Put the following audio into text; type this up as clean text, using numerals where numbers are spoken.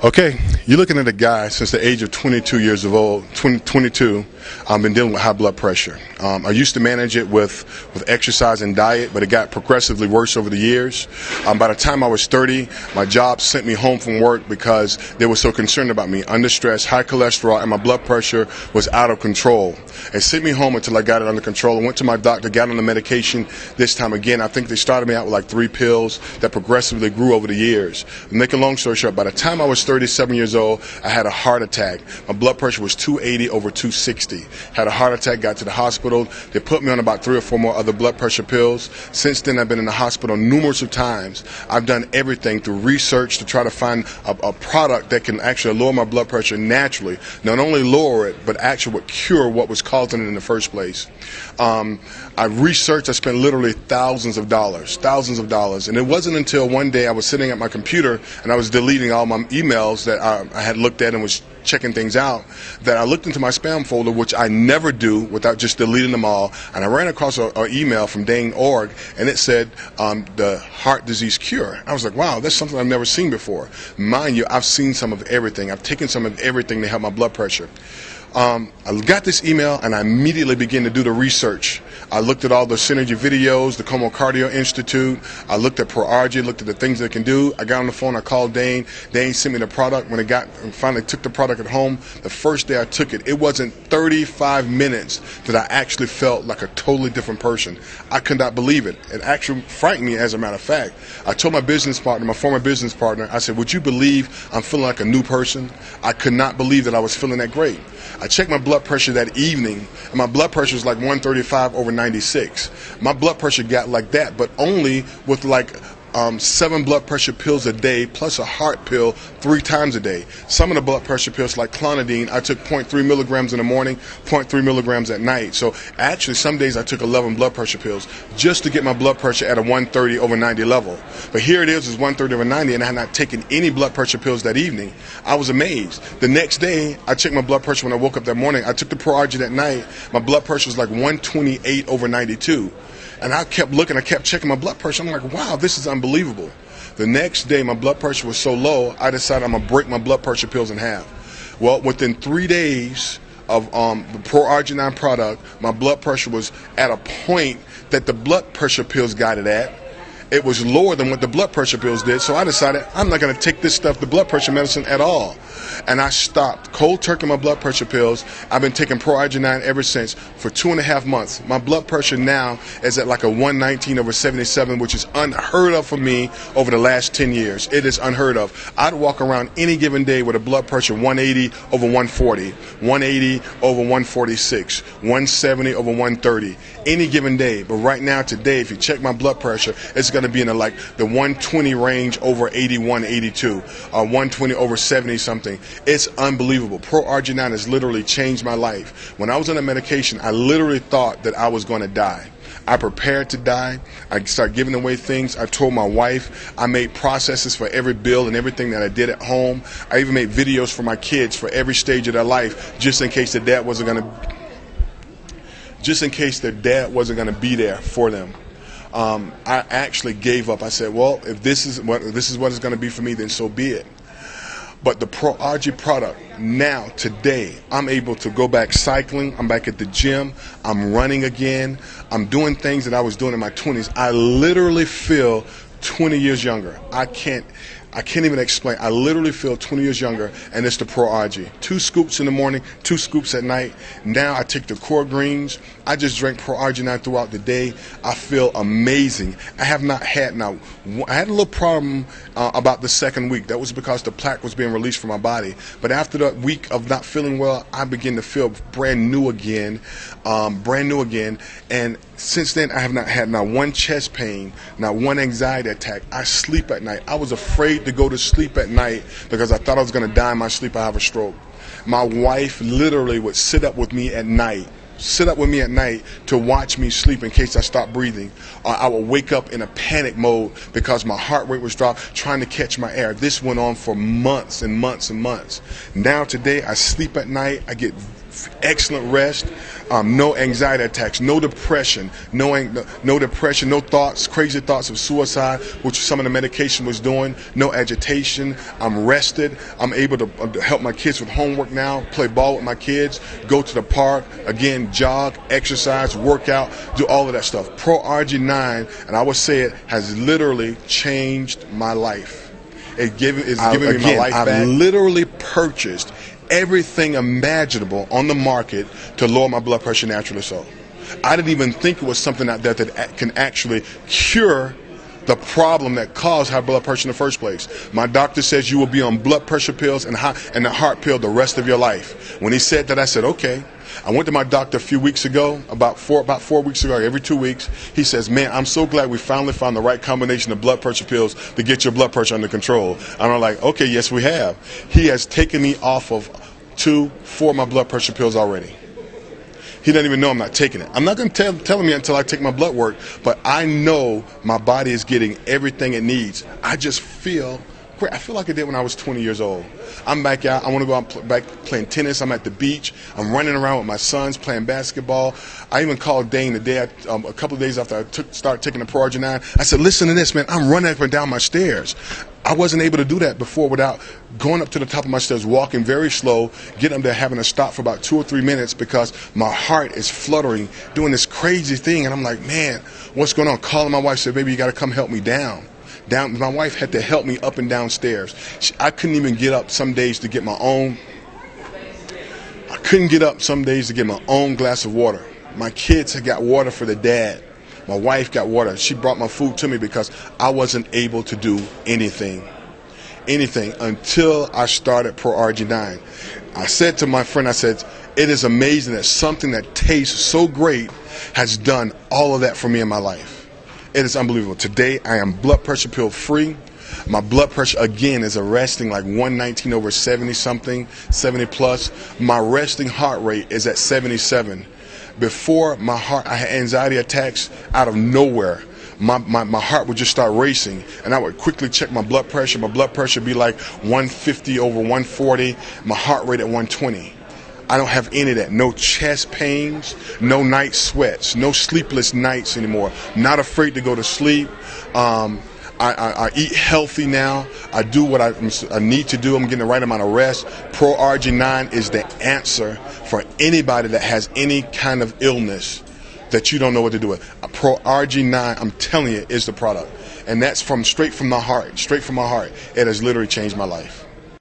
Okay, you're looking at a guy since the age of 22 years of old, 22, been dealing with high blood pressure. I used to manage it with exercise and diet, but it got progressively worse over the years. By the time I was 30, my job sent me home from work because they were so concerned about me, under stress, high cholesterol, and my blood pressure was out of control. It sent me home until I got it under control. I went to my doctor, got on the medication this time again. I think they started me out with like 3 pills that progressively grew over the years. To make a long story short, by the time I was 37 years old, I had a heart attack. My blood pressure was 280 over 260. Had a heart attack, got to the hospital. They put me on about 3 or 4 more other blood pressure pills. Since then, I've been in the hospital numerous of times. I've done everything through research to try to find a product that can actually lower my blood pressure naturally. Not only lower it, but actually would cure what was causing it in the first place. I researched, I spent literally thousands of dollars. And it wasn't until one day I was sitting at my computer and I was deleting all my emails that I had looked at and was checking things out, that I looked into my spam folder, which I never do without just deleting them all, and I ran across an email from Dane.org, and it said the heart disease cure. I was like, wow, that's something I've never seen before. Mind you, I've seen some of everything. I've taken some of everything to help my blood pressure. I got this email and I immediately began to do the research. I looked at all the Synergy videos, the Como Cardio Institute. I looked at ProRG, looked at the things they can do. I got on the phone, I called Dane. Dane sent me the product. When finally took the product at home, the first day I took it, it wasn't 35 minutes that I actually felt like a totally different person. I could not believe it. It actually frightened me, as a matter of fact. I told my business partner, my former business partner, I said, would you believe I'm feeling like a new person? I could not believe that I was feeling that great. I checked my blood pressure that evening, and my blood pressure was like 135 over 96. My blood pressure got like that, but only with like 7 blood pressure pills a day plus a heart pill 3 times a day. Some of the blood pressure pills, like clonidine, I took 0.3 milligrams in the morning, 0.3 milligrams at night. So actually, some days I took 11 blood pressure pills just to get my blood pressure at a 130 over 90 level. But here it is 130 over 90, and I had not taken any blood pressure pills that evening. I was amazed. The next day, I checked my blood pressure when I woke up that morning. I took the ProRG that night. My blood pressure was like 128 over 92. And I kept looking, I kept checking my blood pressure. I'm like, wow, this is unbelievable. The next day, my blood pressure was so low, I decided I'm going to break my blood pressure pills in half. Well, within 3 days of the ProRG product, my blood pressure was at a point that the blood pressure pills got it at. It was lower than what the blood pressure pills did, so I decided I'm not going to take this stuff, the blood pressure medicine, at all. And I stopped cold turkey my blood pressure pills. I've been taking ProRG ever since for 2.5 months. My blood pressure now is at like a 119 over 77, which is unheard of for me over the last 10 years. It is unheard of. I'd walk around any given day with a blood pressure 180 over 140, 180 over 146, 170 over 130, any given day. But right now, today, if you check my blood pressure, it's going to be in the 120 range over 81, 82, 120 over 70 something. It's unbelievable. ProRG has literally changed my life. When I was on the medication, I literally thought that I was going to die. I prepared to die. I started giving away things. I told my wife. I made processes for every bill and everything that I did at home. I even made videos for my kids for every stage of their life, just in case their dad wasn't going to be there for them. I actually gave up. I said, well, if this is what it's going to be for me, then so be it. But the ProRG product, now, today, I'm able to go back cycling. I'm back at the gym. I'm running again. I'm doing things that I was doing in my 20s. I literally feel 20 years younger. I can't even explain. I literally feel 20 years younger, and it's the ProRG. 2 scoops in the morning, 2 scoops at night. Now I take the core greens. I just drink ProRG throughout the day. I feel amazing. I have not had now. I had a little problem about the second week. That was because the plaque was being released from my body. But after the week of not feeling well, I began to feel brand new again. And since then, I have not had not one chest pain, not one anxiety attack. I sleep at night. I was afraid to go to sleep at night because I thought I was going to die in my sleep. I have a stroke. My wife literally would sit up with me at night to watch me sleep in case I stopped breathing. I would wake up in a panic mode because my heart rate was dropped, trying to catch my air. This went on for months and months and months. Now today, I sleep at night. I get excellent rest, no anxiety attacks, no depression, no depression, no thoughts, crazy thoughts of suicide, which some of the medication was doing, no agitation. I'm rested. I'm able to help my kids with homework now, play ball with my kids, go to the park, again, jog, exercise, work out, do all of that stuff. Pro RG9, and I would say it has literally changed my life. It's giving me my life back. I've literally purchased everything imaginable on the market to lower my blood pressure naturally. So I didn't even think it was something out there that can actually cure the problem that caused high blood pressure in the first place. My doctor says you will be on blood pressure pills and the heart pill the rest of your life. When he said that, I said, okay. I went to my doctor a few weeks ago, about 4 weeks ago, every 2 weeks. He says, man, I'm so glad we finally found the right combination of blood pressure pills to get your blood pressure under control. And I'm like, okay, yes, we have. He has taken me off of 4 of my blood pressure pills already. He doesn't even know I'm not taking it. I'm not going to tell him until I take my blood work, but I know my body is getting everything it needs. I just feel great. I feel like I did when I was 20 years old. I'm back out. I want to go out back playing tennis. I'm at the beach. I'm running around with my sons playing basketball. I even called Dane the day a couple of days after I started taking the Pro RG9. I said, listen to this, man. I'm running up and down my stairs. I wasn't able to do that before without going up to the top of my stairs, walking very slow, getting up there, having to stop for about 2 or 3 minutes because my heart is fluttering, doing this crazy thing. And I'm like, man, what's going on? Calling my wife, said, baby, you got to come help me down. My wife had to help me up and down stairs. I couldn't even get up some days to get my own. I couldn't get up some days to get my own glass of water. My kids had got water for the dad. My wife got water. She brought my food to me because I wasn't able to do anything until I started Pro RG9. I said to my friend, I said, it is amazing that something that tastes so great has done all of that for me in my life. It is unbelievable. Today, I am blood pressure pill free. My blood pressure, again, is arresting like 119 over 70 something, 70 plus. My resting heart rate is at 77. Before my heart, I had anxiety attacks out of nowhere. My heart would just start racing, and I would quickly check my blood pressure. My blood pressure would be like 150 over 140, my heart rate at 120. I don't have any of that. No chest pains, no night sweats, no sleepless nights anymore. Not afraid to go to sleep. I eat healthy now. I do what I need to do. I'm getting the right amount of rest. Pro RG9 is the answer for anybody that has any kind of illness that you don't know what to do with. Pro RG9, I'm telling you, is the product. And that's straight from my heart. Straight from my heart. It has literally changed my life.